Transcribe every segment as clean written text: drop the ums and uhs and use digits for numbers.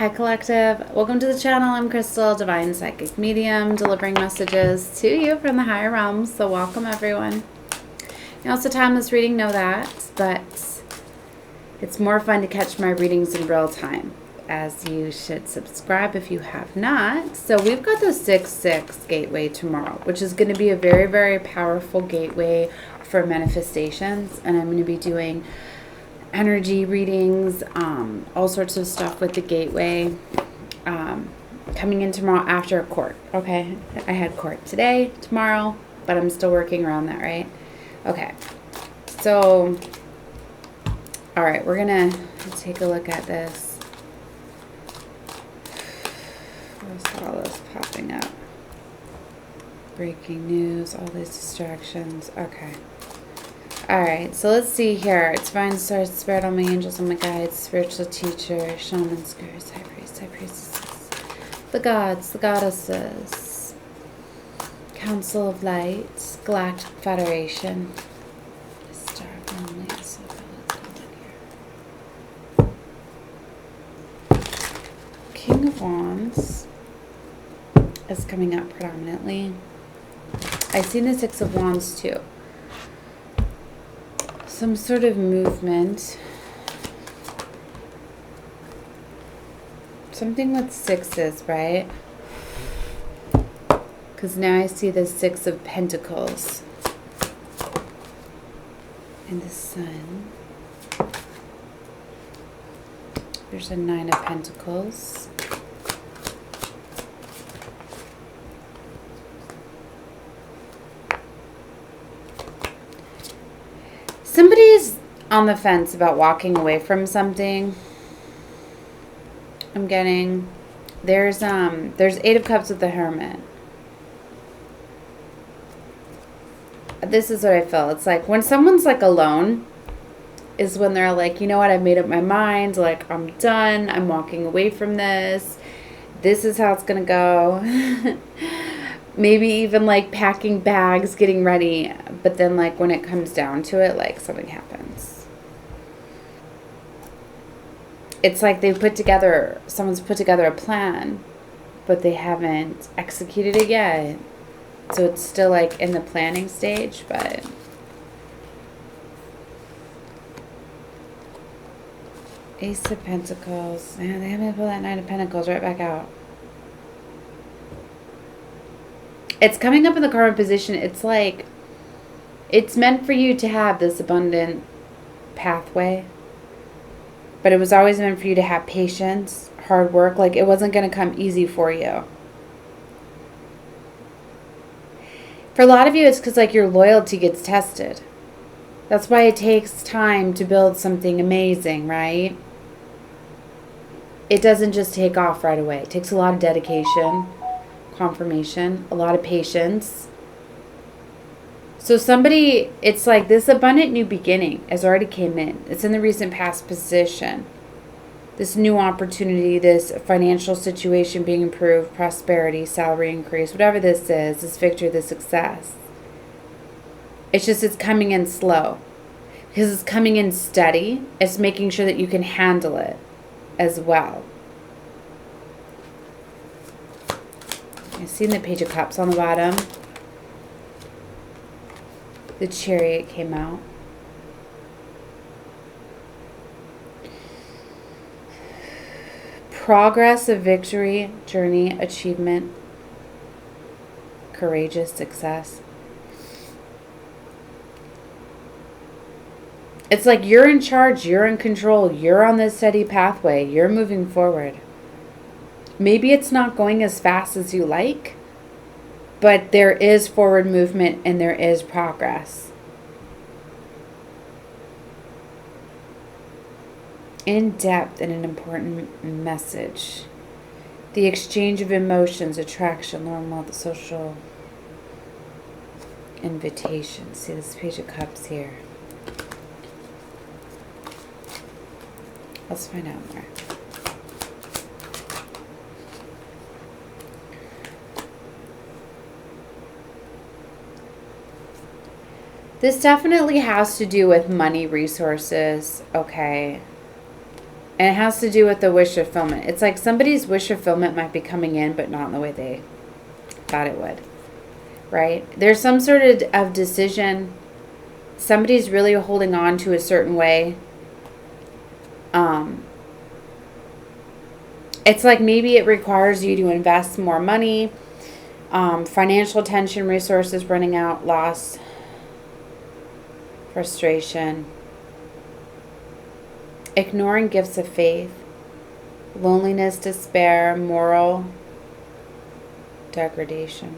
Hi Collective, welcome to the channel. I'm Crystal, Divine Psychic Medium, delivering messages to you from the higher realms. So welcome everyone. You know, it's a timeless reading, know that, but it's more fun to catch my readings in real time, as you should subscribe if you have not. So we've got the 6-6 gateway tomorrow, which is going to be a very, very powerful gateway for manifestations, and I'm going to be doing energy readings, all sorts of stuff with the gateway, coming in tomorrow after a court. Okay, I had court today, tomorrow, but I'm still working around that, right? Okay, so all right, we're gonna take a look at this. What's all this popping up? Breaking news, all these distractions. Okay. Alright, so let's see here. It's Divine Source, Spirit, all my angels, all my guides, spiritual teacher, shaman, screws, high priest, high priestesses, the gods, the goddesses, Council of Light, Galactic Federation, Star Family, so here. King of Wands is coming up predominantly. I see the Six of Wands too. Some sort of movement. Something with sixes, right? Because now I see the Six of Pentacles. And the Sun. There's a Nine of Pentacles. Somebody's on the fence about walking away from something. I'm getting there's Eight of Cups with the Hermit. This is what I feel. It's like when someone's like alone is when they're like, you know what, I've made up my mind, like I'm done, I'm walking away from this. This is how it's gonna go. Maybe even like packing bags, getting ready, but then like when it comes down to it, like something happens. It's like someone's put together a plan, but they haven't executed it yet. So it's still like in the planning stage, but Ace of Pentacles, man, they haven't pulled that Nine of Pentacles right back out. It's coming up in the karma position. It's like, it's meant for you to have this abundant pathway. But it was always meant for you to have patience, hard work. Like, it wasn't going to come easy for you. For a lot of you, it's because, like, your loyalty gets tested. That's why it takes time to build something amazing, right? It doesn't just take off right away. It takes a lot of dedication, confirmation, a lot of patience. So somebody, it's like this abundant new beginning has already came in. It's in the recent past position. This new opportunity, this financial situation being improved, prosperity, salary increase, whatever this is, this victory, this success. It's just, it's coming in slow. Because it's coming in steady. It's making sure that you can handle it as well. I've seen the Page of Cups on the bottom. The Chariot came out. Progress of victory, journey, achievement, courageous success. It's like you're in charge, you're in control, you're on this steady pathway, you're moving forward. Maybe it's not going as fast as you like, but there is forward movement and there is progress. In depth and an important message. The exchange of emotions, attraction, normal, the social invitation. See this Page of Cups here. Let's find out more. This definitely has to do with money, resources, okay? And it has to do with the wish fulfillment. It's like somebody's wish fulfillment might be coming in, but not in the way they thought it would. Right? There's some sort of decision. Somebody's really holding on to a certain way. It's like maybe it requires you to invest more money. Financial tension, resources running out, loss, frustration. Ignoring gifts of faith. Loneliness, despair, moral degradation.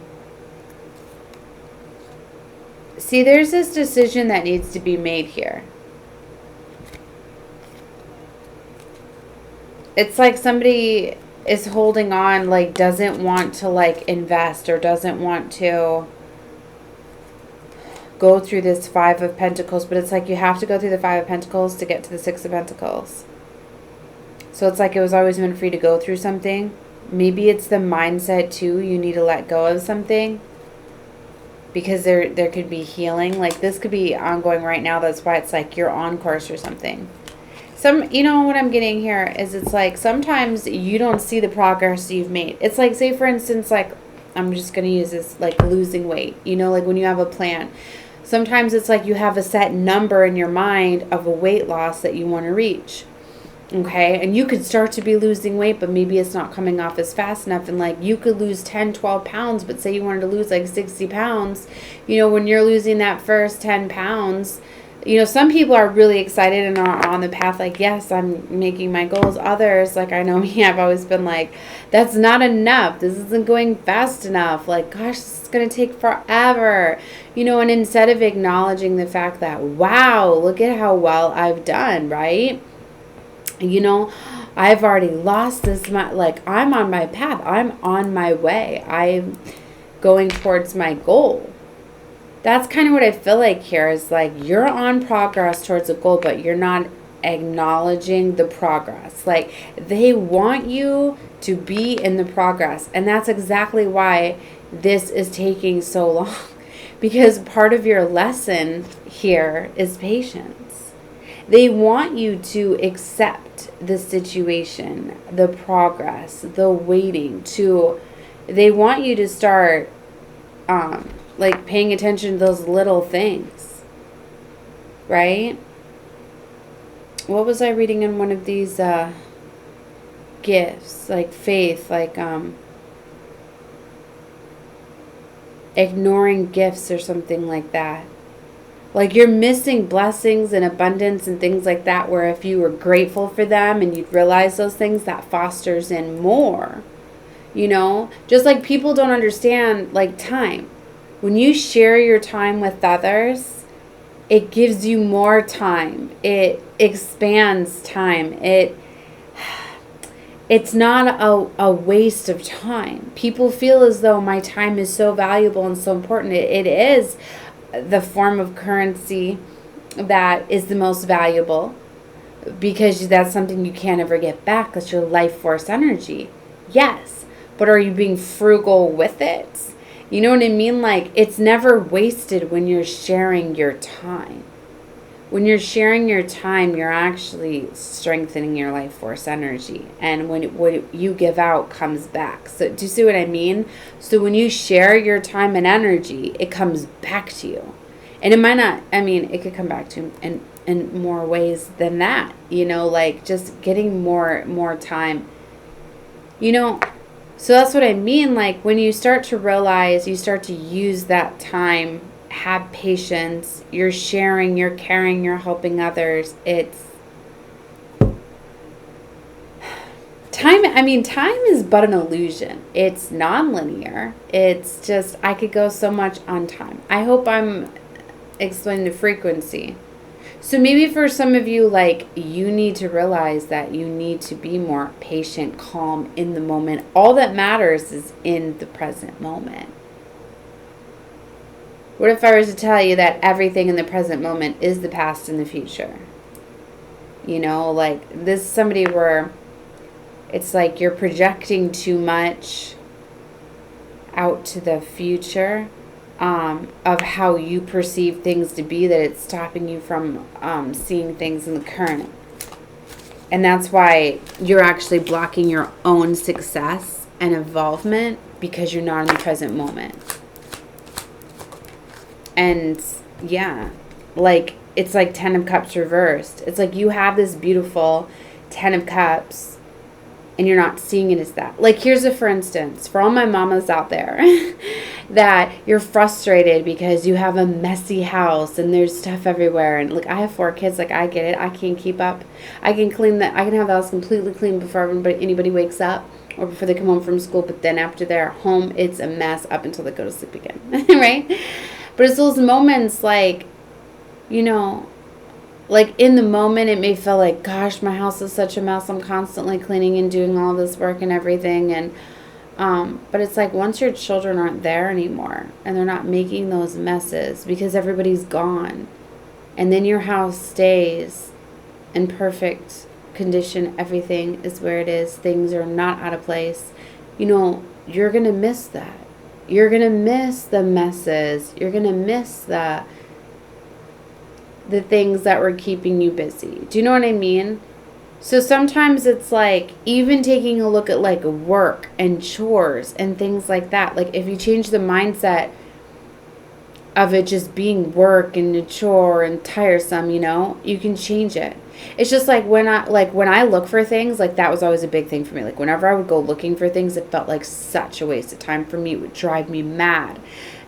See, there's this decision that needs to be made here. It's like somebody is holding on, like doesn't want to like invest or doesn't want to go through this Five of Pentacles, but it's like you have to go through the Five of Pentacles to get to the Six of Pentacles. So it's like it was always meant for you to go through something. Maybe it's the mindset too. You need to let go of something because there could be healing. Like this could be ongoing right now. That's why it's like you're on course or something. You know what I'm getting here is it's like sometimes you don't see the progress you've made. It's like, say for instance, like I'm just going to use this, like losing weight. You know, like when you have a plan. Sometimes it's like you have a set number in your mind of a weight loss that you want to reach. Okay, and you could start to be losing weight, but maybe it's not coming off as fast enough. And like you could lose 10, 12 pounds, but say you wanted to lose like 60 pounds. You know, when you're losing that first 10 pounds, you know, some people are really excited and are on the path like, yes, I'm making my goals. Others, like I know me, I've always been like, that's not enough. This isn't going fast enough. Like, gosh, this is going to take forever. You know, and instead of acknowledging the fact that, wow, look at how well I've done, right? You know, I've already lost this much. Like, I'm on my path. I'm on my way. I'm going towards my goal. That's kind of what I feel like here is like you're on progress towards a goal, but you're not acknowledging the progress. Like they want you to be in the progress. And that's exactly why this is taking so long. Because part of your lesson here is patience. They want you to accept the situation, the progress, the waiting they want you to start like paying attention to those little things, right? What was I reading in one of these gifts, like faith, like ignoring gifts or something like that. Like you're missing blessings and abundance and things like that, where if you were grateful for them and you'd realize those things, that fosters in more, you know? Just like people don't understand like time. When you share your time with others, it gives you more time. It expands time. It's not a waste of time. People feel as though my time is so valuable and so important. It is the form of currency that is the most valuable because that's something you can't ever get back. That's your life force energy. Yes, but are you being frugal with it? You know what I mean? Like, it's never wasted when you're sharing your time. When you're sharing your time, you're actually strengthening your life force energy. And what you give out comes back. So, do you see what I mean? So, when you share your time and energy, it comes back to you. And it might not, I mean, it could come back to you in more ways than that. You know, like just getting more time. You know, so that's what I mean. Like when you start to realize, you start to use that time, have patience, you're sharing, you're caring, you're helping others. It's time. I mean, time is but an illusion. It's non-linear. It's just, I could go so much on time. I hope I'm explaining the frequency. So maybe for some of you, like, you need to realize that you need to be more patient, calm in the moment. All that matters is in the present moment. What if I was to tell you that everything in the present moment is the past and the future? You know, like, this is somebody where it's like you're projecting too much out to the future. Of how you perceive things to be, that it's stopping you from seeing things in the current. And that's why you're actually blocking your own success and involvement because you're not in the present moment. And yeah, like it's like 10 of Cups reversed. It's like you have this beautiful 10 of Cups and you're not seeing it as that. Like here's a for instance, for all my mamas out there that you're frustrated because you have a messy house and there's stuff everywhere. And like I have 4 kids, like I get it. I can't keep up. I can clean that. I can have the house completely clean before anybody wakes up or before they come home from school. But then after they're home, it's a mess up until they go to sleep again, right? But it's those moments like, you know, like in the moment it may feel like, gosh, my house is such a mess. I'm constantly cleaning and doing all this work and everything. And but it's like once your children aren't there anymore and they're not making those messes because everybody's gone, and then your house stays in perfect condition, everything is where it is, things are not out of place, you know, you're going to miss that. You're going to miss the messes. You're going to miss the things that were keeping you busy. Do you know what I mean? So sometimes it's like even taking a look at like work and chores and things like that. Like if you change the mindset of it just being work and a chore and tiresome, you know, you can change it. It's just like when I look for things, like that was always a big thing for me. Like whenever I would go looking for things, it felt like such a waste of time for me. It would drive me mad,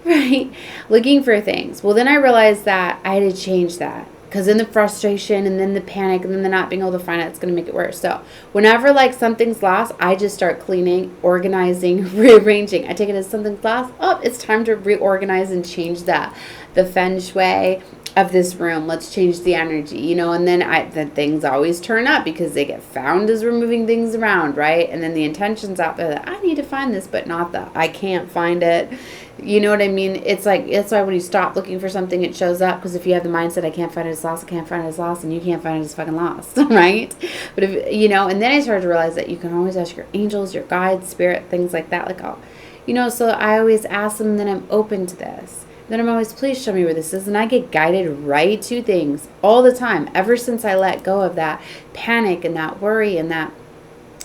right? Looking for things. Well, then I realized that I had to change that. Because then the frustration and then the panic and then the not being able to find it, it's going to make it worse. So whenever like something's lost, I just start cleaning, organizing, rearranging. I take it as something's lost. Oh, it's time to reorganize and change the feng shui of this room. Let's change the energy, you know, and then the things always turn up because they get found as we're moving things around, right? And then the intention's out there that I need to find this, but not that I can't find it. You know what I mean? It's like, it's why when you stop looking for something, it shows up. Because if you have the mindset, I can't find it, it's lost, I can't find it, it's lost, and you can't find it, it's fucking lost, right? But if, you know, and then I started to realize that you can always ask your angels, your guides, spirit, things like that. Like, oh, you know, so I always ask them, and then I'm open to this. Then I'm always, please show me where this is. And I get guided right to things all the time. Ever since I let go of that panic and that worry and that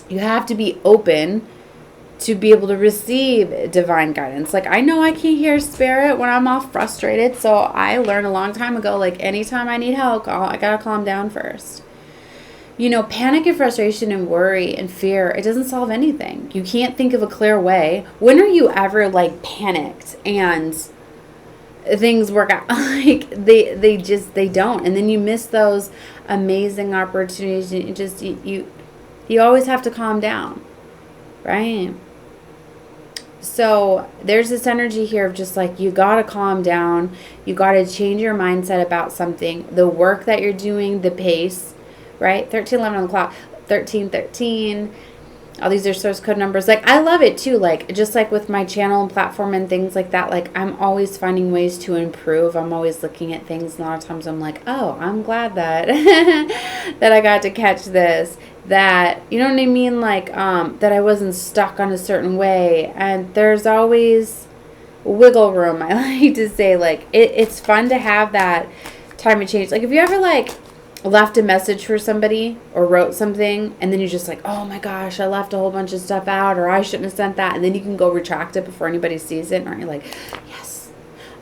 you have to be open to be able to receive divine guidance. Like I know I can't hear spirit when I'm all frustrated. So I learned a long time ago, like anytime I need help, I got to calm down first. You know, panic and frustration and worry and fear, it doesn't solve anything. You can't think of a clear way. When are you ever like panicked and things work out? Like they don't. And then you miss those amazing opportunities. You always have to calm down, right? So there's this energy here of just like, you got to calm down. You got to change your mindset about something. The work that you're doing, the pace, right? 1311 on the clock, 1313. All these are source code numbers. Like, I love it too. Like, just like with my channel and platform and things like that, like I'm always finding ways to improve. I'm always looking at things. And a lot of times I'm like, oh, I'm glad that, that I got to catch this. That, you know what I mean? Like, that I wasn't stuck on a certain way. And there's always wiggle room. I like to say, like, it's fun to have that time of change. Like, if you ever, like, left a message for somebody or wrote something and then you're just like, oh my gosh, I left a whole bunch of stuff out, or I shouldn't have sent that. And then you can go retract it before anybody sees it. And you're like, yes,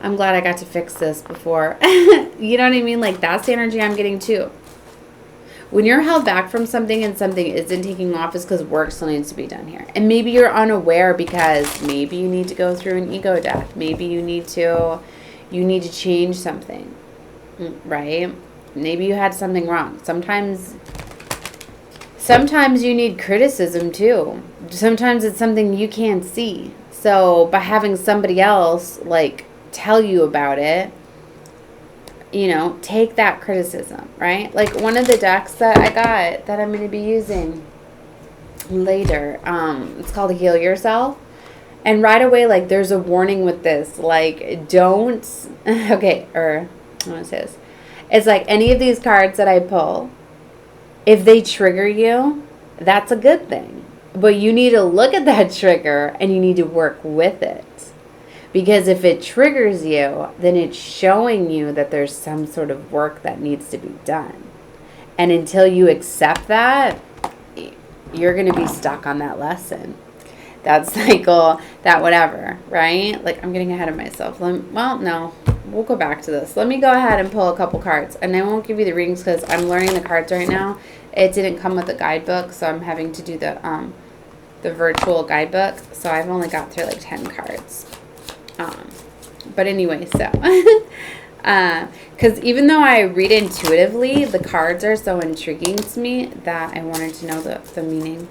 I'm glad I got to fix this before. You know what I mean? Like, that's the energy I'm getting too. When you're held back from something and something isn't taking off, is because work still needs to be done here. And maybe you're unaware because maybe you need to go through an ego death. Maybe you need to change something, right? Maybe you had something wrong. Sometimes you need criticism too. Sometimes it's something you can't see. So by having somebody else like tell you about it, you know, take that criticism, right? Like one of the decks that I got that I'm going to be using later, it's called Heal Yourself. And right away, like, there's a warning with this. Like, don't, okay, or I want to say this. It's like any of these cards that I pull, if they trigger you, that's a good thing. But you need to look at that trigger and you need to work with it. Because if it triggers you, then it's showing you that there's some sort of work that needs to be done. And until you accept that, you're going to be stuck on that lesson, that cycle, that whatever, right? Like, I'm getting ahead of myself. Well, no, we'll go back to this. Let me go ahead and pull a couple cards. And I won't give you the readings because I'm learning the cards right now. It didn't come with a guidebook, so I'm having to do the virtual guidebook. So I've only got through like 10 cards. But anyway, so... because even though I read intuitively, the cards are so intriguing to me that I wanted to know the meaning.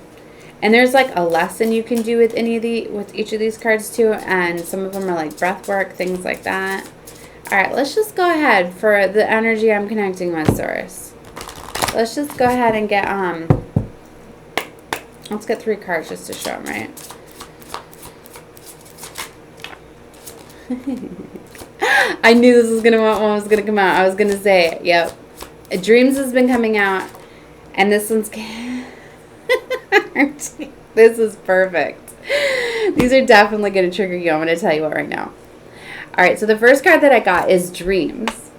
And there's like a lesson you can do with with each of these cards too, and some of them are like breath work, things like that. All right, let's just go ahead for the energy I'm connecting with, Source. Let's just go ahead and get let's get 3 cards just to show them, right? I knew this was one was gonna come out. I was gonna say it. Yep. Dreams has been coming out, and this one's this is perfect. These are definitely gonna trigger you. I'm gonna tell you what right now. All right. So the first card that I got is dreams,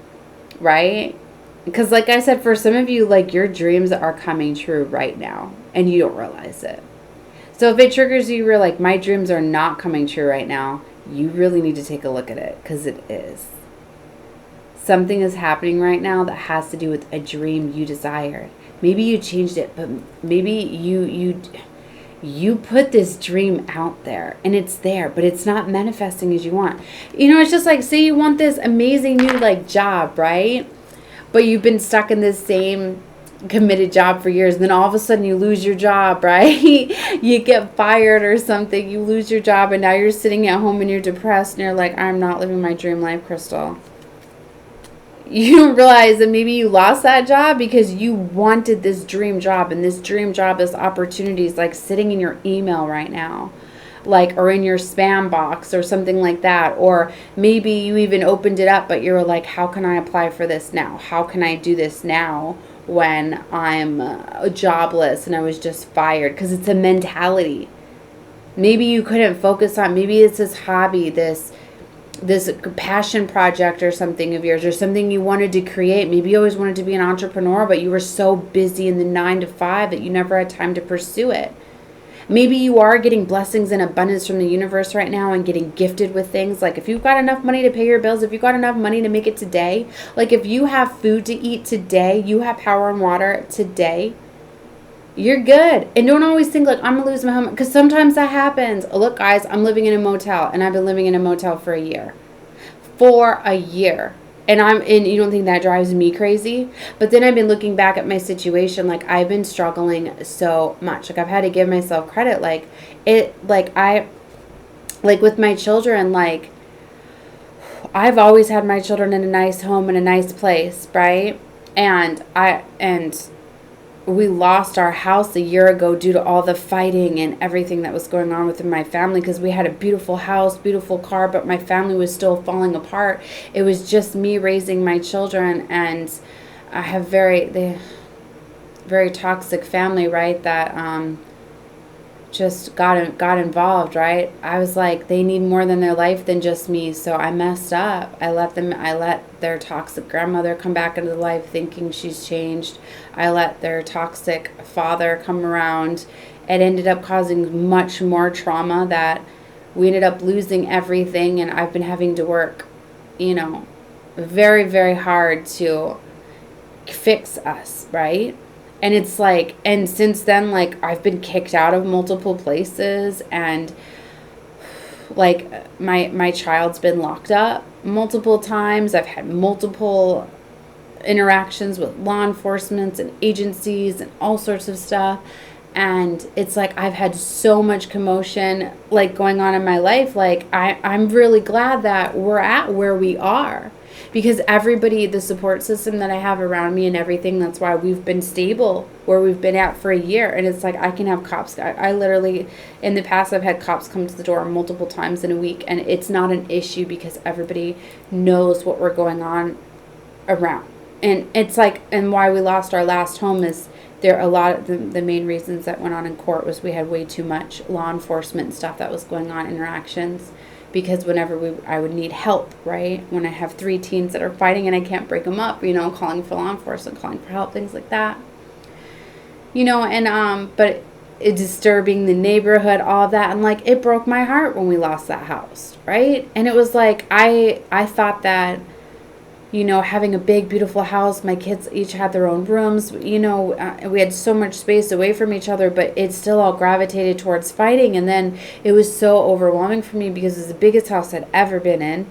right? Because like I said, for some of you, like your dreams are coming true right now, and you don't realize it. So if it triggers you, you're like, my dreams are not coming true right now. You really need to take a look at it, because it is. Something is happening right now that has to do with a dream you desired. Maybe you changed it, but maybe you put this dream out there and it's there, but it's not manifesting as you want. You know, it's just like, say you want this amazing new like job, right? But you've been stuck in this same committed job for years, and then all of a sudden you lose your job, right? You get fired or something, you lose your job, and now you're sitting at home and you're depressed and you're like, I'm not living my dream life, Crystal. You don't realize that maybe you lost that job because you wanted this dream job, and this dream job, this opportunity is like sitting in your email right now, like, or in your spam box or something like that. Or maybe you even opened it up, but you're like, how can I apply for this now? How can I do this now when I'm jobless and I was just fired? Because it's a mentality. Maybe you couldn't focus on, maybe it's this hobby, this passion project or something of yours, or something you wanted to create. Maybe you always wanted to be an entrepreneur, but you were so busy in the 9 to 5 that you never had time to pursue it. Maybe you are getting blessings and abundance from the universe right now and getting gifted with things. Like if you've got enough money to pay your bills, if you've got enough money to make it today, like if you have food to eat today, you have power and water today, you're good. And don't always think like, I'm going to lose my home, because sometimes that happens. Look, guys, I'm living in a motel, and I've been living in a motel for a year. And you don't think that drives me crazy? But then I've been looking back at my situation, like I've been struggling so much. Like I've had to give myself credit. Like with my children, like I've always had my children in a nice home and a nice place, right? And we lost our house a year ago due to all the fighting and everything that was going on within my family, because we had a beautiful house, beautiful car, but my family was still falling apart. It was just me raising my children, and I have very toxic family, right, that just got involved, right? I was like, they need more than their life than just me, so I messed up. I let their toxic grandmother come back into life thinking she's changed. I let their toxic father come around. It ended up causing much more trauma that we ended up losing everything, and I've been having to work, very, very hard to fix us, right? And it's like, and since then, like, I've been kicked out of multiple places, and like my child's been locked up multiple times. I've had multiple interactions with law enforcement and agencies and all sorts of stuff. And it's like, I've had so much commotion like going on in my life. Like I'm really glad that we're at where we are, because everybody, the support system that I have around me and everything, that's why we've been stable where we've been at for a year. And it's like, I can have cops. I literally, in the past, I've had cops come to the door multiple times in a week, and it's not an issue because everybody knows what we're going on around. And it's like, and why we lost our last home is there a lot of the main reasons that went on in court was we had way too much law enforcement stuff that was going on, interactions, because whenever I would need help, right? When I have 3 teens that are fighting and I can't break them up, calling for law enforcement, calling for help, things like that. But it disturbing the neighborhood, all of that, and like it broke my heart when we lost that house, right? And it was like I thought that having a big beautiful house, my kids each had their own rooms, we had so much space away from each other, but it still all gravitated towards fighting. And then it was so overwhelming for me because it's the biggest house I'd ever been in,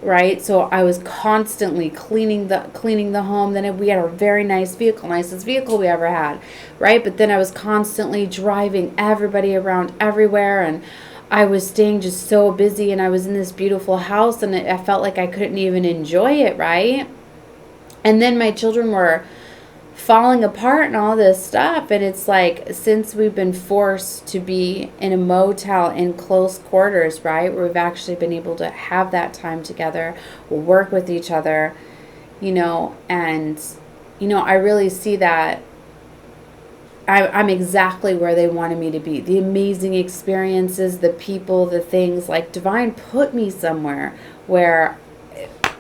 right? So I was constantly cleaning the home. Then we had a very nice vehicle, nicest vehicle we ever had, right? But then I was constantly driving everybody around everywhere, and I was staying just so busy, and I was in this beautiful house, and I felt like I couldn't even enjoy it, right? And then my children were falling apart and all this stuff, and it's like, since we've been forced to be in a motel in close quarters, right, where we've actually been able to have that time together, work with each other, and I really see that I'm exactly where they wanted me to be. The amazing experiences, the people, the things, like Divine put me somewhere where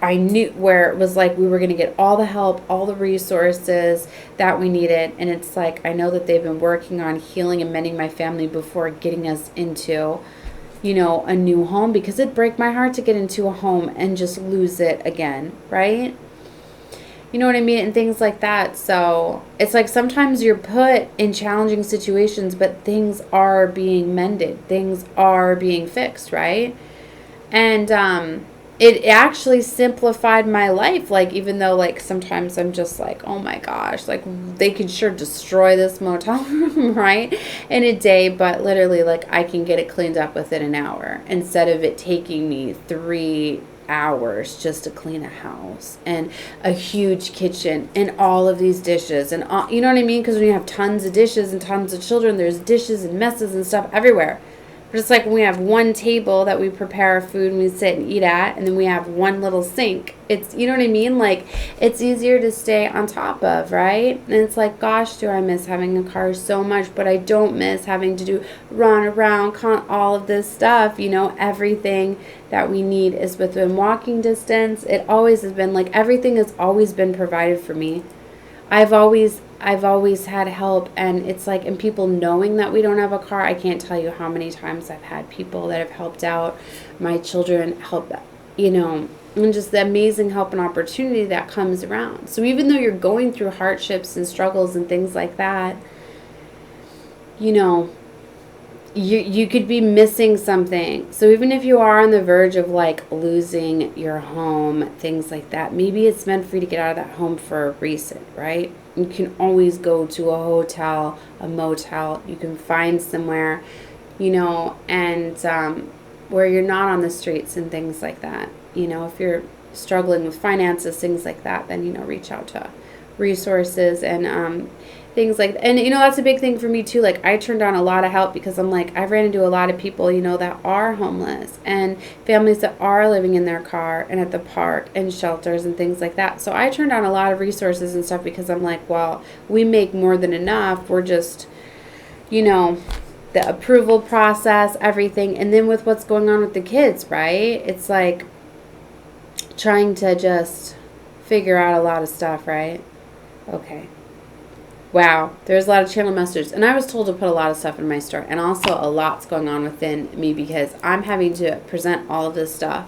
I knew, where it was like we were going to get all the help, all the resources that we needed. And it's like, I know that they've been working on healing and mending my family before getting us into, a new home, because it'd break my heart to get into a home and just lose it again, right? You know what I mean? And things like that. So it's like sometimes you're put in challenging situations, but things are being mended. Things are being fixed, right? And it actually simplified my life. Like, even though, like, sometimes I'm just like, oh my gosh, like, they could sure destroy this motel room, right, in a day. But literally, like, I can get it cleaned up within an hour instead of it taking me 3 hours just to clean a house and a huge kitchen and all of these dishes and all, you know what I mean? Because when you have tons of dishes and tons of children, there's dishes and messes and stuff everywhere. But it's like when we have one table that we prepare our food and we sit and eat at, and then we have one little sink. It's, you know what I mean? Like, it's easier to stay on top of, right? And it's like, gosh, do I miss having a car so much, but I don't miss having to run around, all of this stuff, everything that we need is within walking distance. It always has been, like, everything has always been provided for me. I've always had help, and it's like, and people knowing that we don't have a car, I can't tell you how many times I've had people that have helped out my children, and just the amazing help and opportunity that comes around. So even though you're going through hardships and struggles and things like that, you could be missing something. So even if you are on the verge of, like, losing your home, things like that, maybe it's meant for you to get out of that home for a reason, right? You can always go to a hotel, a motel. You can find somewhere, and where you're not on the streets and things like that. If you're struggling with finances, things like that, then, reach out to resources and things like that. And that's a big thing for me too. Like, I turned down a lot of help because I'm like, I've ran into a lot of people that are homeless, and families that are living in their car and at the park and shelters and things like that. So I turned down a lot of resources and stuff because I'm like, well, we make more than enough. We're just the approval process, everything. And then with what's going on with the kids, right, it's like trying to just figure out a lot of stuff, right? Okay. Wow, there's a lot of channel messages. And I was told to put a lot of stuff in my store. And also a lot's going on within me because I'm having to present all of this stuff,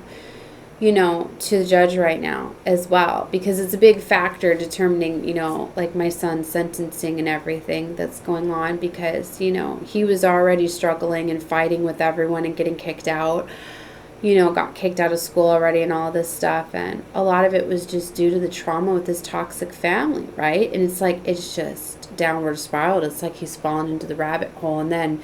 to the judge right now as well. Because it's a big factor determining, like my son's sentencing and everything that's going on. Because, he was already struggling and fighting with everyone and getting kicked out. Got kicked out of school already and all this stuff. And a lot of it was just due to the trauma with his toxic family, right? And it's like, it's just downward spiraled. It's like he's fallen into the rabbit hole. And then,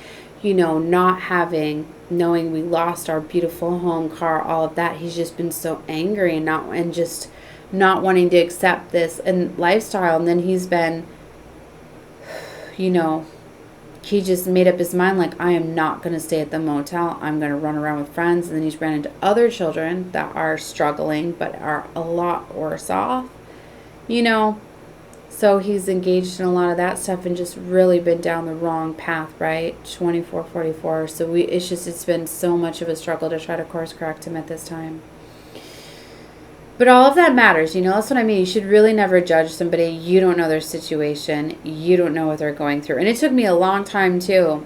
knowing we lost our beautiful home, car, all of that, he's just been so angry and just not wanting to accept this and lifestyle. And then he's been, he just made up his mind, like, I am not going to stay at the motel. I'm going to run around with friends. And then he's ran into other children that are struggling but are a lot worse off, So he's engaged in a lot of that stuff and just really been down the wrong path, right? 24, 44. So it's been so much of a struggle to try to course correct him at this time. But all of that matters, that's what I mean. You should really never judge somebody. You don't know their situation. You don't know what they're going through. And it took me a long time, too,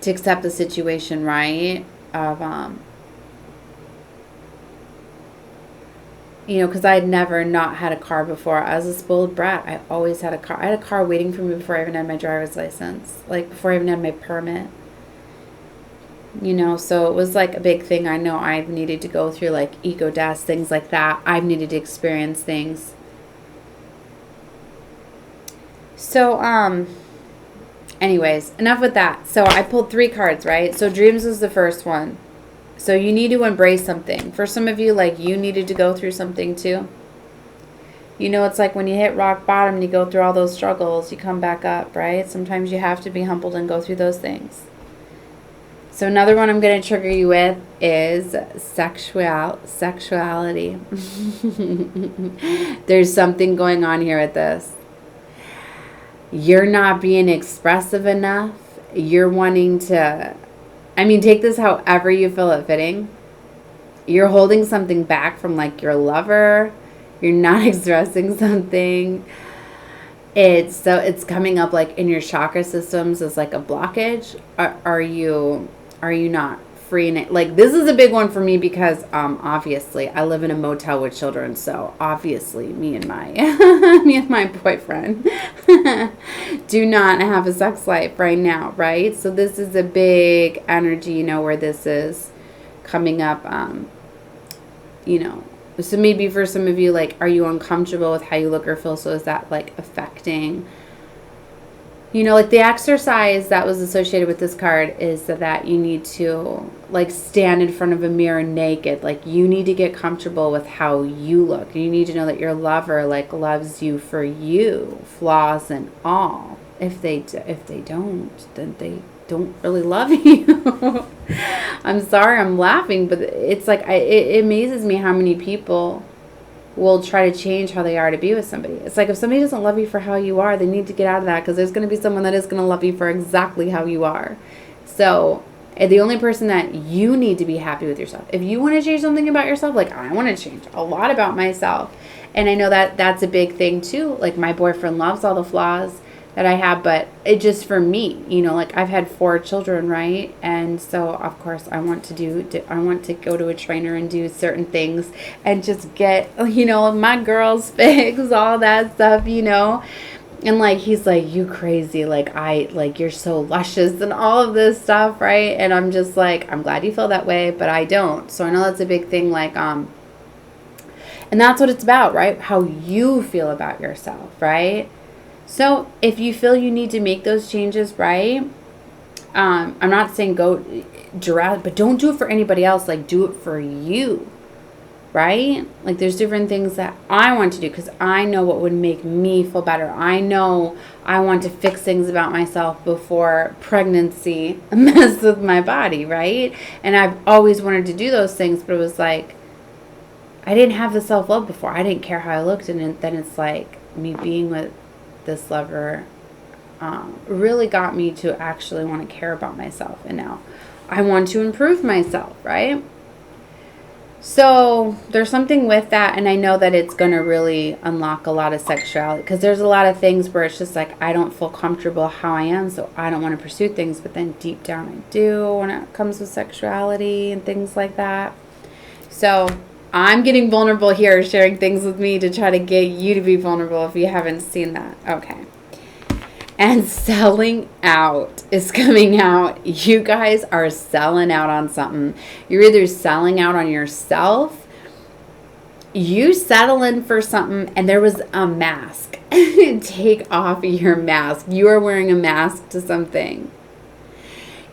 to accept the situation, right? Of, because I had never not had a car before. I was a spoiled brat. I always had a car. I had a car waiting for me before I even had my driver's license. Like, before I even had my permit. So it was like a big thing. I know I've needed to go through like ego deaths, things like that. I've needed to experience things. So, anyways, enough with that. So I pulled 3 cards, right? So dreams was the first one. So you need to embrace something. For some of you, like, you needed to go through something too. It's like when you hit rock bottom and you go through all those struggles, you come back up, right? Sometimes you have to be humbled and go through those things. So another one I'm going to trigger you with is sexuality. There's something going on here with this. You're not being expressive enough. You're wanting to, take this however you feel it fitting. You're holding something back from like your lover. You're not expressing something. It's coming up like in your chakra systems as like a blockage. Are you not free in it? Like, this is a big one for me because obviously I live in a motel with children, so obviously me and my boyfriend do not have a sex life right now, right? So this is a big energy, where this is coming up. So maybe for some of you, like, are you uncomfortable with how you look or feel? So is that like affecting? Like the exercise that was associated with this card is that you need to like stand in front of a mirror naked. Like, you need to get comfortable with how you look. You need to know that your lover like loves you for you, flaws and all. If they don't, then they don't really love you. I'm sorry, I'm laughing, but it's like it amazes me how many people will try to change how they are to be with somebody. It's like, if somebody doesn't love you for how you are, they need to get out of that, because there's going to be someone that is going to love you for exactly how you are. So the only person that you need to be happy with yourself. If you want to change something about yourself, like I want to change a lot about myself. And I know that that's a big thing too. Like, my boyfriend loves all the flaws that I have, but it just, for me, like, I've had 4 children, right? And so of course I want to go to a trainer and do certain things and just get, my girls fix, all that stuff, and like, he's like, you crazy, like you're so luscious and all of this stuff, right? And I'm just like, I'm glad you feel that way, but I don't. So I know that's a big thing, like, and that's what it's about, right? How you feel about yourself, right? So if you feel you need to make those changes, right? I'm not saying go direct, but don't do it for anybody else. Like, do it for you, right? Like, there's different things that I want to do because I know what would make me feel better. I know I want to fix things about myself before pregnancy messed with my body, right? And I've always wanted to do those things, but it was like, I didn't have the self-love before. I didn't care how I looked. And then it's like, me being with this lover really got me to actually want to care about myself, and now I want to improve myself, right? So there's something with that, and I know that it's going to really unlock a lot of sexuality, because there's a lot of things where it's just like, I don't feel comfortable how I am, so I don't want to pursue things, but then deep down I do when it comes with sexuality and things like that. So I'm getting vulnerable here, sharing things with me to try to get you to be vulnerable if you haven't seen that. Okay. And selling out is coming out. You guys are selling out on something. You're either selling out on yourself, you settle in for something, and there was a mask. Take off your mask. You are wearing a mask to something.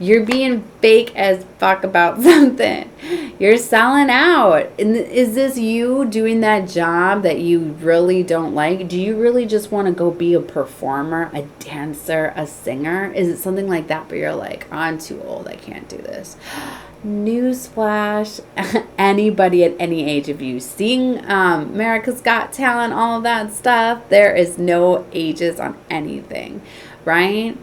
You're being fake as fuck about something. You're selling out. And is this you doing that job that you really don't like? Do you really just want to go be a performer, a dancer, a singer? Is it something like that where you're like, I'm too old, I can't do this? Newsflash, anybody at any age of you seeing America's Got Talent, all of that stuff, there is no ages on anything, right?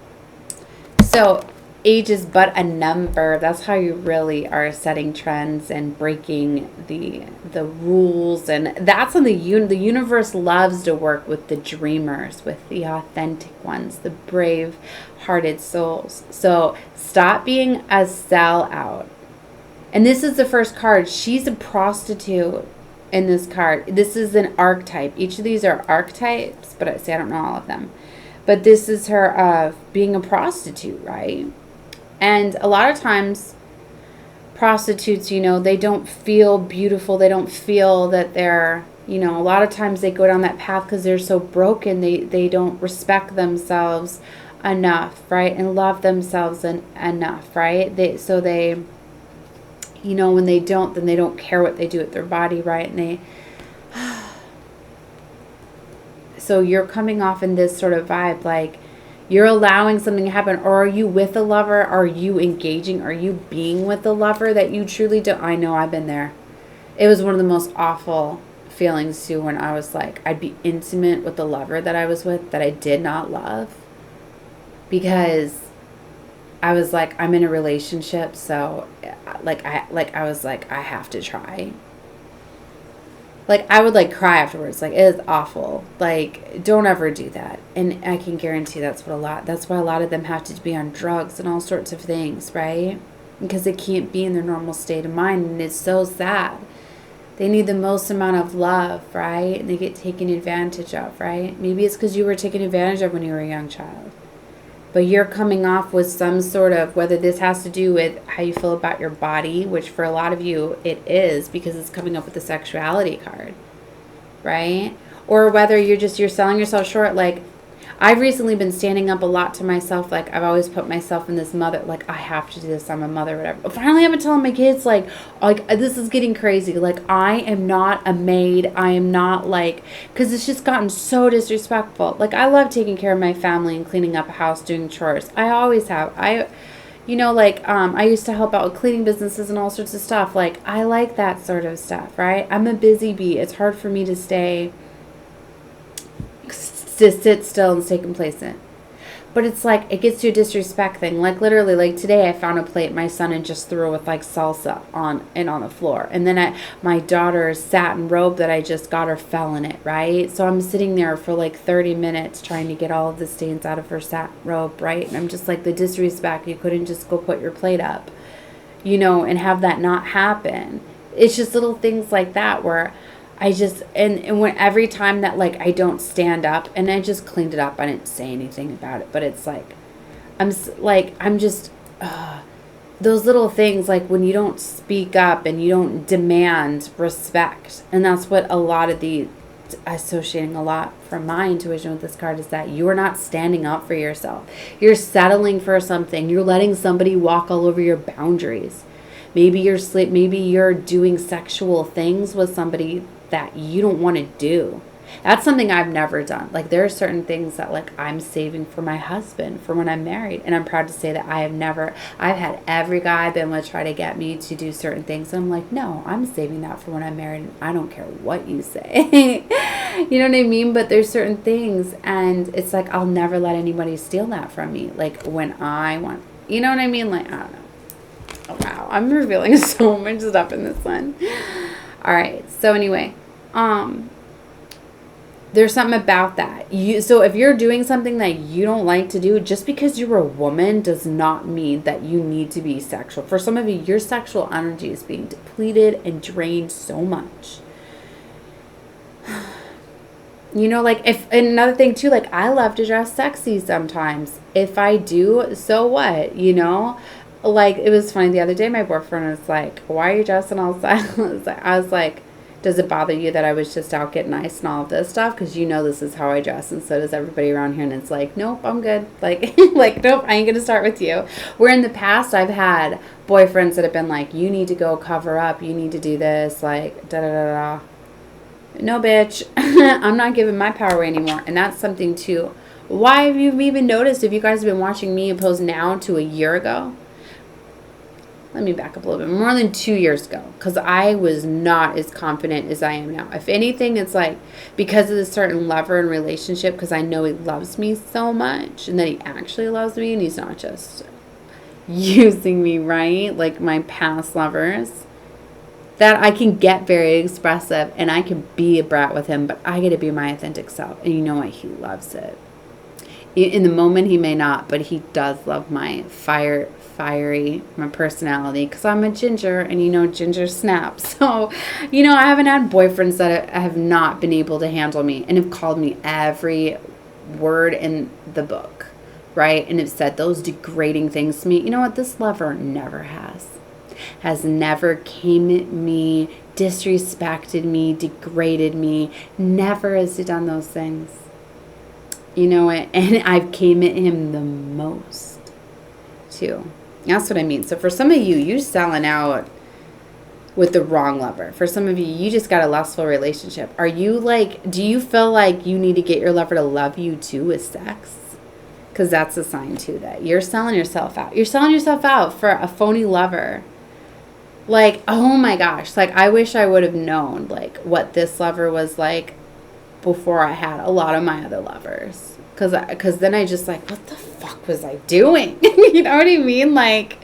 So age is but a number. That's how you really are setting trends and breaking the rules. And that's when the universe loves to work with the dreamers, with the authentic ones, the brave hearted souls. So stop being a sellout. And this is the first card. She's a prostitute in this card. This is an archetype. Each of these are archetypes, but I don't know all of them. But this is her being a prostitute, right? And a lot of times, prostitutes, they don't feel beautiful. They don't feel that they're, a lot of times they go down that path because they're so broken. They don't respect themselves enough, right? And love themselves enough, right? They when they don't, then they don't care what they do with their body, right? And so you're coming off in this sort of vibe, like you're allowing something to happen. Or are you with a lover? Are you engaging? Are you being with a lover that you truly don't? I know, I've been there. It was one of the most awful feelings too, when I was like, I'd be intimate with the lover that I was with that I did not love, because I was like, I'm in a relationship, so I was like, I have to try. Like, I would like cry afterwards. Like, it is awful. Like, don't ever do that. And I can guarantee that's why a lot of them have to be on drugs and all sorts of things, right? Because they can't be in their normal state of mind, and it's so sad. They need the most amount of love, right? And they get taken advantage of, right? Maybe it's because you were taken advantage of when you were a young child. But you're coming off with some sort of, whether this has to do with how you feel about your body, which for a lot of you it is, because it's coming up with the sexuality card, right? Or whether you're selling yourself short. Like, I've recently been standing up a lot to myself. Like, I've always put myself in this mother, like, I have to do this, I'm a mother, whatever. But finally I've been telling my kids, like, this is getting crazy. Like, I am not a maid. I am not like, because it's just gotten so disrespectful. Like, I love taking care of my family and cleaning up a house, doing chores. I always have. I used to help out with cleaning businesses and all sorts of stuff. Like, I like that sort of stuff, right? I'm a busy bee. It's hard for me to sit still and stay complacent. But it's like, it gets to a disrespect thing. Like, literally, like today I found a plate my son and just threw it with like salsa on the floor. And then my daughter's satin robe that I just got her fell in it, right? So I'm sitting there for like 30 minutes trying to get all of the stains out of her satin robe, right? And I'm just like, the disrespect. You couldn't just go put your plate up, and have that not happen. It's just little things like that where I just, and when every time that, like, I don't stand up, and I just cleaned it up, I didn't say anything about it, but it's like, those little things, like when you don't speak up and you don't demand respect. And that's what a lot of associating a lot from my intuition with this card is that you are not standing up for yourself. You're settling for something. You're letting somebody walk all over your boundaries. Maybe you're doing sexual things with somebody that you don't want to do. That's something I've never done. Like, there are certain things that, like, I'm saving for my husband for when I'm married. And I'm proud to say that I've had every guy I've been with try to get me to do certain things. And I'm like, no, I'm saving that for when I'm married. And I don't care what you say. You know what I mean? But there's certain things, and it's like, I'll never let anybody steal that from me. Like, when I want, you know what I mean? Like, I don't know. Oh, wow, I'm revealing so much stuff in this one. All right, so anyway, there's something about that. So if you're doing something that you don't like to do, just because you're a woman does not mean that you need to be sexual. For some of you, your sexual energy is being depleted and drained so much. Like, if another thing too, like, I love to dress sexy sometimes. If I do, so what? Like, it was funny the other day, my boyfriend was like, why are you dressing all silent? I was like, Does it bother you that I was just out getting nice and all of this stuff? Because you know this is how I dress, and so does everybody around here. And it's like, nope, I'm good. Like, like, nope, I ain't going to start with you. Where in the past, I've had boyfriends that have been like, you need to go cover up. You need to do this. Like, da-da-da-da. No, bitch. I'm not giving my power away anymore. And that's something, too. Why have you even noticed, if you guys have been watching me oppose now to a year ago? Let me back up a little bit. More than 2 years ago. Because I was not as confident as I am now. If anything, it's like because of the certain lover and relationship, because I know he loves me so much. And that he actually loves me. And he's not just using me, right? Like my past lovers. That I can get very expressive. And I can be a brat with him. But I get to be my authentic self. And you know what? He loves it. In the moment, he may not. But he does love my fiery, my personality, because I'm a ginger, and you know ginger snaps. So, you know, I haven't had boyfriends that have not been able to handle me and have called me every word in the book, right? And have said those degrading things to me. You know what? This lover never has never came at me, disrespected me, degraded me. Never has he done those things. You know what? And I've came at him the most too. That's what I mean. So for some of you, you're selling out with the wrong lover. For some of you, you just got a lustful relationship. Are you like, do you feel like you need to get your lover to love you too with sex? Because that's a sign too that you're selling yourself out. You're selling yourself out for a phony lover. Like, oh my gosh. Like, I wish I would have known like what this lover was like before I had a lot of my other lovers. Because then I just like, what the fuck was I doing? You know what I mean? Like,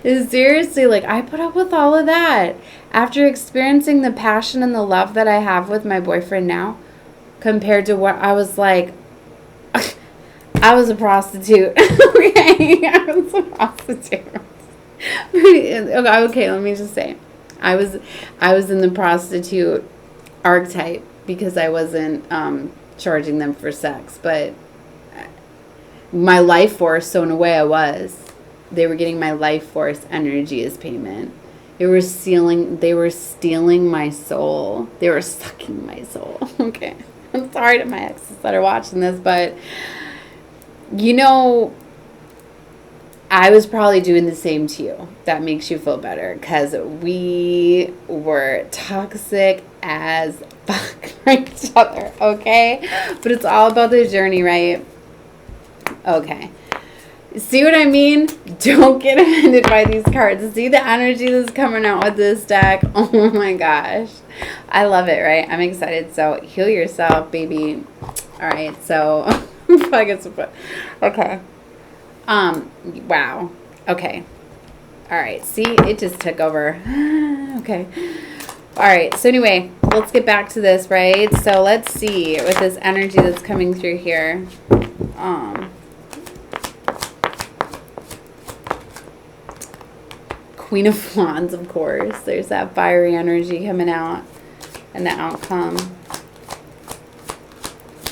seriously, like, I put up with all of that. After experiencing the passion and the love that I have with my boyfriend now, compared to what I was like, I was a prostitute. Okay, I was a prostitute. Okay, let me just say, I was in the prostitute archetype because I wasn't charging them for sex, but my life force, so in a way they were getting my life force energy as payment. They were stealing my soul. They were sucking my soul. Okay. I'm sorry to my exes that are watching this, but you know, I was probably doing the same to you. That makes you feel better, because we were toxic as fuck for each other, okay? But it's all about the journey, right? Okay. See what I mean? Don't get offended by these cards. See the energy that's coming out with this deck? Oh my gosh. I love it, right? I'm excited. So heal yourself, baby. All right. So, okay. Wow. Okay. All right. See, it just took over. Okay. All right. So anyway, let's get back to this, right? So let's see with this energy that's coming through here. Queen of Wands, of course. There's that fiery energy coming out and the outcome.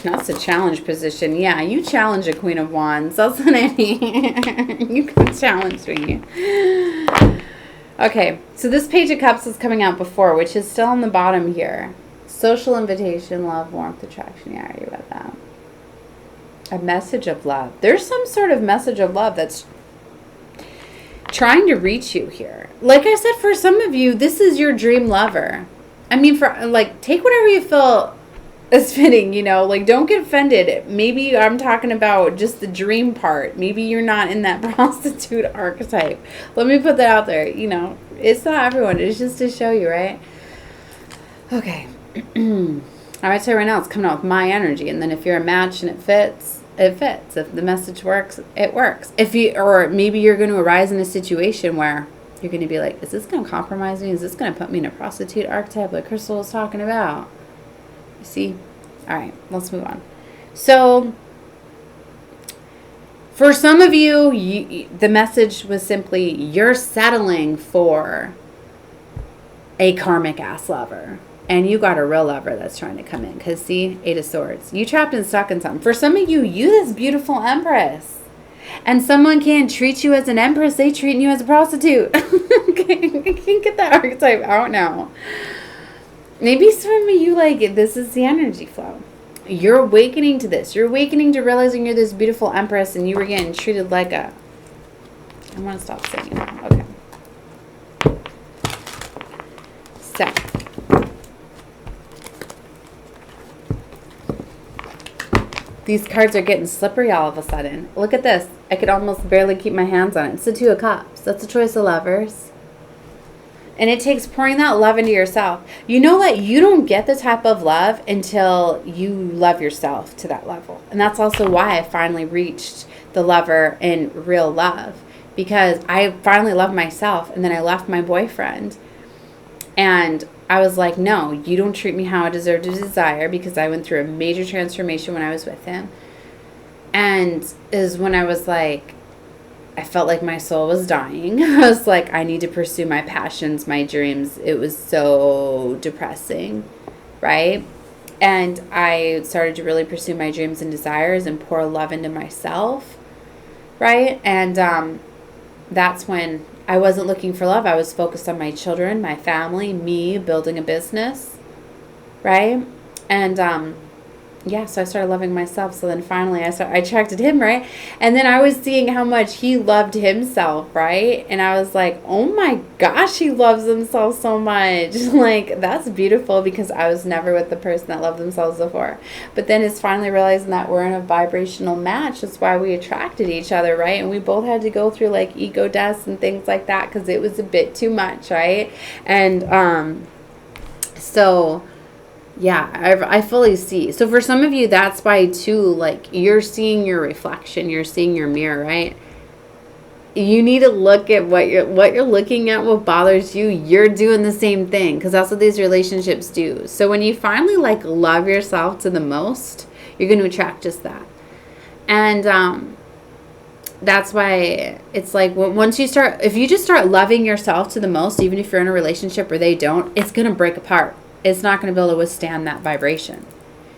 That's a challenge position. Yeah, you challenge a Queen of Wands. That's what I mean. You can challenge me. Okay, so this Page of Cups is coming out before, which is still on the bottom here. Social invitation, love, warmth, attraction. Yeah, I already read that. A message of love. There's some sort of message of love that's trying to reach you here. Like I said, for some of you, this is your dream lover. I mean, for like, take whatever you feel is fitting, you know, like, don't get offended. Maybe I'm talking about just the dream part. Maybe you're not in that prostitute archetype. Let me put that out there. You know, it's not everyone. It's just to show you, right? Okay. I might say right now it's coming out with my energy. And then if you're a match and it fits. It fits. If the message works, it works. Or maybe you're going to arise in a situation where you're going to be like, is this going to compromise me? Is this going to put me in a prostitute archetype like Crystal was talking about? You see? All right, let's move on. So, for some of you, the message was simply, you're settling for a karmic ass lover. And you got a real lover that's trying to come in. Because, see, Eight of Swords. You trapped and stuck in something. For some of you, you this beautiful empress. And someone can't treat you as an empress. They treat you as a prostitute. Okay, I can't get that archetype out now. Maybe some of you, like, this is the energy flow. You're awakening to this. You're awakening to realizing you're this beautiful empress and you were getting treated like a... I want to stop saying that. Okay. So. These cards are getting slippery all of a sudden. Look at this. I could almost barely keep my hands on it. It's the Two of Cups. That's a choice of lovers. And it takes pouring that love into yourself. You know that you don't get the type of love until you love yourself to that level. And that's also why I finally reached the lover in real love. Because I finally loved myself. And then I left my boyfriend. And I was like, no, you don't treat me how I deserve to desire. Because I went through a major transformation when I was with him. And is when I was like, I felt like my soul was dying. I was like, I need to pursue my passions, my dreams. It was so depressing, right? And I started to really pursue my dreams and desires and pour love into myself, right? And that's when I wasn't looking for love. I was focused on my children, my family, me, building a business, right? And yeah, so I started loving myself. So then finally I attracted him, right? And then I was seeing how much he loved himself, right? And I was like, oh my gosh, he loves himself so much. Like, that's beautiful, because I was never with the person that loved themselves before. But then it's finally realizing that we're in a vibrational match. That's why we attracted each other, right? And we both had to go through like ego deaths and things like that, because it was a bit too much, right? And so... yeah, I fully see. So for some of you, that's why too, like, you're seeing your reflection, you're seeing your mirror, right? You need to look at what you're looking at, what bothers you. You're doing the same thing, because that's what these relationships do. So when you finally like love yourself to the most, you're going to attract just that. And that's why it's like once you start, if you just start loving yourself to the most, even if you're in a relationship or they don't, it's going to break apart. It's not going to be able to withstand that vibration.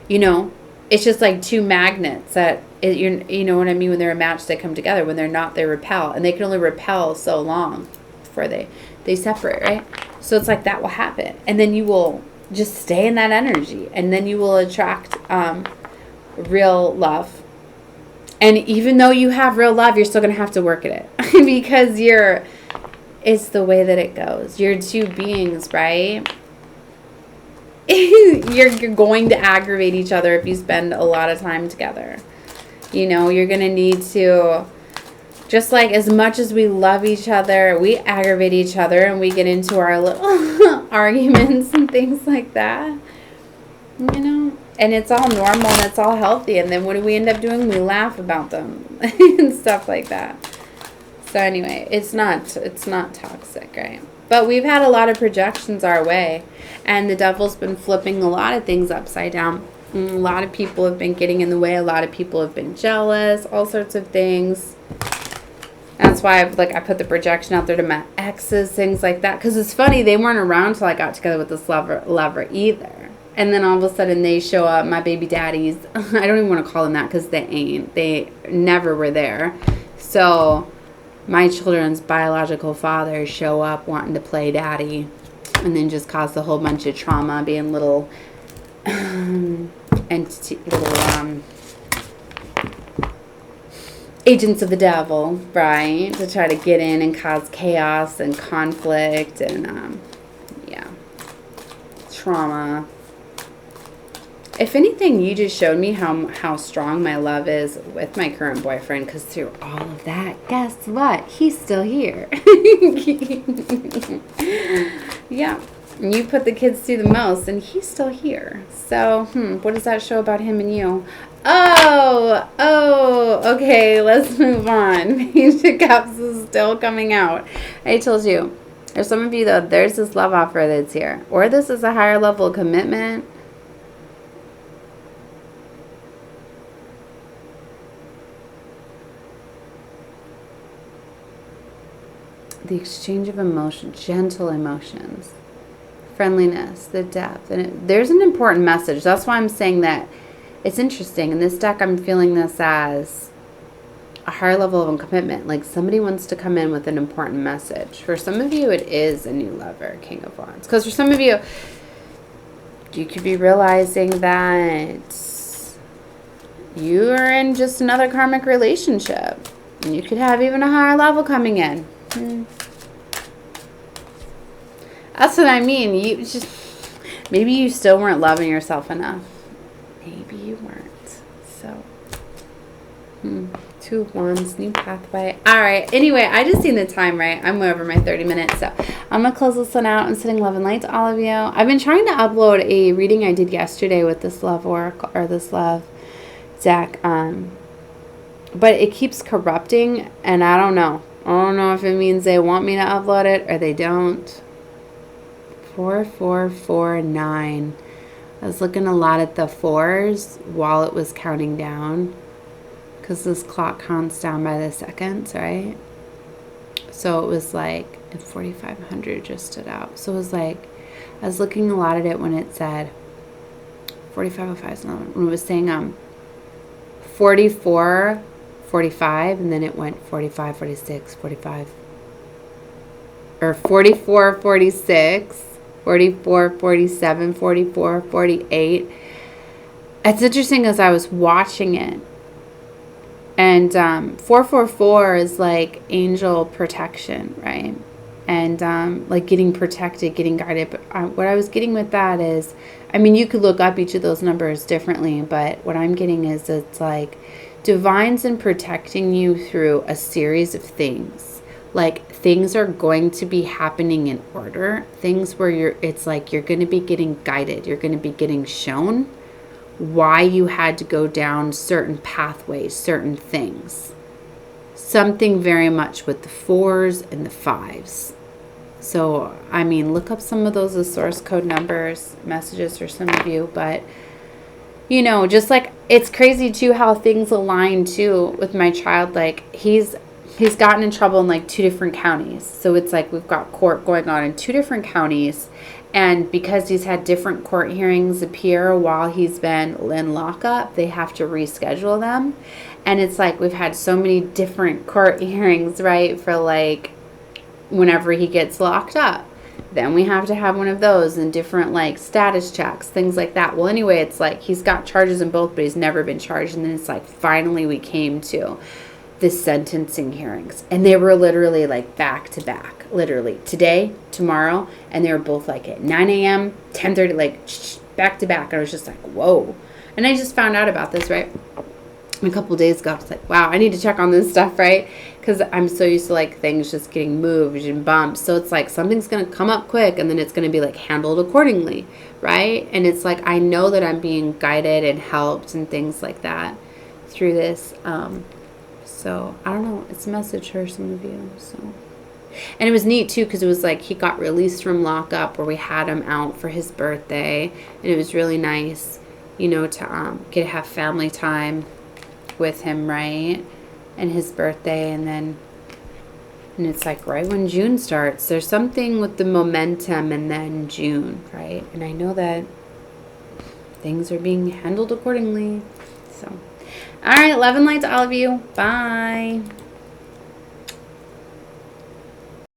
You know, it's just like two magnets that, you know what I mean? When they're a match, they come together. When they're not, they repel. And they can only repel so long before they separate, right? So it's like that will happen. And then you will just stay in that energy. And then you will attract real love. And even though you have real love, you're still going to have to work at it. Because it's the way that it goes. You're two beings, right? You're going to aggravate each other if you spend a lot of time together. You know, you're going to need to, just like as much as we love each other, we aggravate each other and we get into our little arguments and things like that. You know, and it's all normal and it's all healthy. And then what do we end up doing? We laugh about them and stuff like that. So anyway, it's not toxic, right? But we've had a lot of projections our way, and the devil's been flipping a lot of things upside down. A lot of people have been getting in the way. A lot of people have been jealous, all sorts of things. That's why I put the projection out there to my exes, things like that. Because it's funny, they weren't around till I got together with this lover either. And then all of a sudden they show up, my baby daddies. I don't even want to call them that because they ain't. They never were there. So my children's biological fathers show up wanting to play daddy, and then just cause a whole bunch of trauma, being little agents of the devil, right? To try to get in and cause chaos and conflict and trauma. If anything, you just showed me how strong my love is with my current boyfriend, because through all of that, guess what? He's still here. Yeah. You put the kids through the most, and he's still here. So, what does that show about him and you? Oh, okay, let's move on. Page of Cups is still coming out. I told you. There's some of you, though, there's this love offer that's here. Or this is a higher level of commitment. The exchange of emotion, gentle emotions, friendliness, the depth. And there's an important message. That's why I'm saying that it's interesting. In this deck, I'm feeling this as a higher level of commitment. Like somebody wants to come in with an important message. For some of you, it is a new lover, King of Wands. Because for some of you, You could be realizing that you are in just another karmic relationship. And you could have even a higher level coming in. That's what I mean. You just, maybe you still weren't loving yourself enough. Maybe you weren't. So, 2 of Wands, new pathway. All right. Anyway, I just seen the time right. I'm over my 30 minutes. So I'm going to close this one out. I'm sending love and light to all of you. I've been trying to upload a reading I did yesterday with this love oracle, or this love deck. But it keeps corrupting, and I don't know. I don't know if it means they want me to upload it or they don't. 4449. I was looking a lot at the 4s while it was counting down, because this clock counts down by the seconds, right? So it was like, and 4500 just stood out. So it was like, I was looking a lot at it when it said 4505 is another one. When it was saying 44, 45, and then it went 45, 46, 45, or 44, 46, 44, 47, 44, 48. It's interesting as I was watching it. And 444 is like angel protection, right? And like getting protected, getting guided. But what I was getting with that is, I mean, you could look up each of those numbers differently, but what I'm getting is it's like divine's in protecting you through a series of things. Like things are going to be happening in order. Things where it's like you're going to be getting guided. You're going to be getting shown why you had to go down certain pathways, certain things. Something very much with the 4s and the 5s. So, I mean, look up some of those as source code numbers, messages for some of you. But, you know, just like, it's crazy too how things align too with my child. Like, he's gotten in trouble in like 2 different counties. So it's like we've got court going on in 2 different counties. And because he's had different court hearings appear while he's been in lockup, they have to reschedule them. And it's like we've had so many different court hearings, right, for like whenever he gets locked up. Then we have to have one of those and different like status checks, things like that. Well, anyway, it's like he's got charges in both, but he's never been charged. And then it's like finally we came to the sentencing hearings, and they were literally like back to back, literally today, tomorrow, and they were both like at 9 a.m., 10:30, like back to back. And I was just like, whoa. And I just found out about this, right, a couple days ago. I was like, wow, I need to check on this stuff, right? Because I'm so used to like things just getting moved and bumped. So it's like something's going to come up quick, and then it's going to be like handled accordingly, right? And it's like I know that I'm being guided and helped and things like that through this. So, I don't know. It's a message for some of you. So, and it was neat, too, because it was like he got released from lockup where we had him out for his birthday. And it was really nice, you know, to get to have family time with him, right? And his birthday. And it's like right when June starts. There's something with the momentum and then June, right? And I know that things are being handled accordingly. So. All right, love and light to all of you. Bye.